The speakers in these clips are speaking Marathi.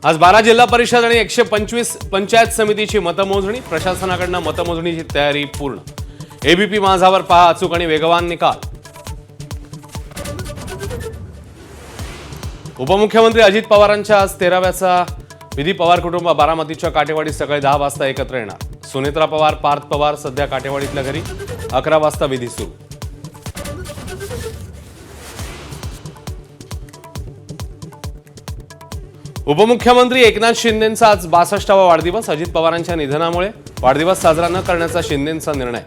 आज 12 जिल्हा परिषद आणि 125 पंचायत समितीची मतमोजणी, प्रशासनाकडून मतमोजणीची तयारी पूर्ण। एबीपी माझावर पहा अचूक आणि वेगवान निकाल। उपमुख्यमंत्री अजित पवारांच्या आज 13व्याचा विधी पवार कुटुंब बारामतीच्या काटेवाडी सकाळी 10 वाजता एकत्र येणार। सुनेत्रा पवार, पार्थ पवार सध्या काटेवाडीतल्या घरी, 11 वाजता विधी सुरू। उपमुख्यमंत्री एकनाथ शिंदेंचा आज 62वा वाढदिवस। अजित पवारांच्या निधनामुळे वाढदिवस साजरा न करण्याचा शिंदेंचा निर्णय।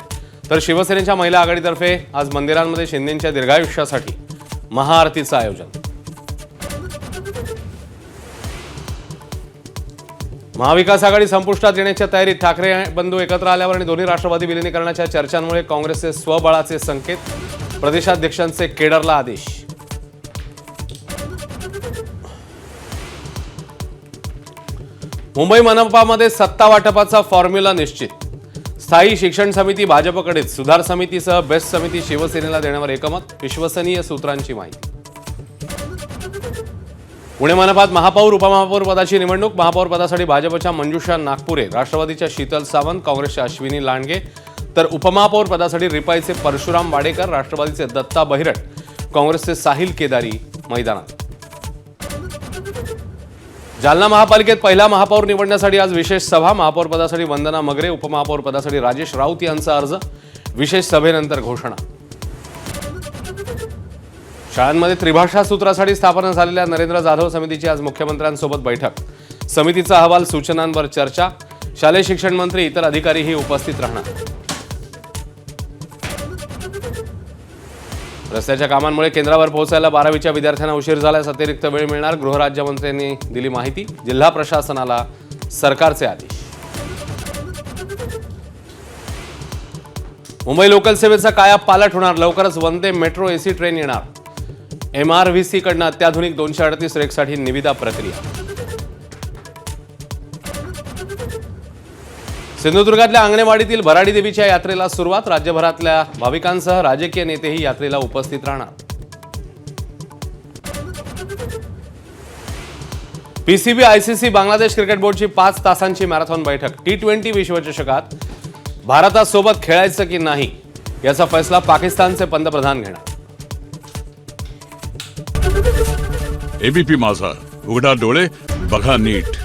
तर शिवसेनेच्या महिला आघाडीतर्फे आज मंदिरांमध्ये शिंदेंच्या दीर्घायुष्यासाठी महाआरतीचं आयोजन। महाविकास आघाडी संपुष्टात येण्याच्या तयारीत। ठाकरे बंधू एकत्र आल्यावर आणि दोन्ही राष्ट्रवादी विलिनीकरणाच्या चर्चांमुळे काँग्रेसचे स्वबळाचे संकेत। प्रदेशाध्यक्षांचे केडरला आदेश। मुंबई मनपामध्ये सत्ता वाटपाचा फॉर्म्युला निश्चित। स्थायी शिक्षण समिती भाजपकडेच, सुधार समितीसह बेस्ट समिती शिवसेनेला देण्यावर एकमत। विश्वसनीय सूत्रांची माहिती। पुणे मनपात महापौर उपमहापौर पदाची निवडणूक। महापौर पदासाठी भाजपच्या मंजुषा नागपुरे, राष्ट्रवादीच्या शीतल सावंत, काँग्रेसच्या अश्विनी लांडगे, तर उपमहापौर पदासाठी रिपाईचे परशुराम वाडेकर, राष्ट्रवादीचे दत्ता बहिरट, काँग्रेसचे साहिल केदारी मैदानात। जालना महापालिकेत पहिला महापौर निवडण्यासाठी आज विशेष सभा। महापौर पदासाठी वंदना मगरे, उपमहापौर पदासाठी राजेश राऊत यांचा अर्ज। विशेष सभेनंतर घोषणा। शाळांमध्ये त्रिभाषा सूत्रासाठी स्थापना झालेल्या नरेंद्र जाधव समितीची आज मुख्यमंत्र्यांसोबत बैठक। समितीचा अहवाल, सूचनांवर चर्चा। शालेय शिक्षण मंत्री इतर अधिकारीही उपस्थित राहणार। रस्त्याच्या कामांमुळे केंद्रावर पोहोचायला 12वीच्या विद्यार्थ्यांना उशीर झाल्यास अतिरिक्त वेळ मिळणार। गृहराज्यमंत्र्यांनी दिली माहिती। जिल्हा प्रशासनाला सरकारचे आदेश। मुंबई लोकल सेवेचा कायापालट होणार। लवकरच वंदे मेट्रो एसी ट्रेन येणार। MRVC कडून अत्याधुनिक 238 रेकसाठी निविदा प्रक्रिया। सिंधुदुर्गातल्या अंगणेवाडीतील भराडी देवीच्या यात्रेला सुरुवात। राज्यभरातल्या भाविकांसह राजकीय नेतेही यात्रेला उपस्थित राहणार। PCB ICC बांगलादेश क्रिकेट बोर्डची 5 तासांची मॅरेथॉन बैठक। T20 विश्वचषकात भारतासोबत खेळायचं की नाही याचा फैसला पाकिस्तानचे पंतप्रधान घेणार। एबीपी माझा, उघडा डोळे बघा नीट।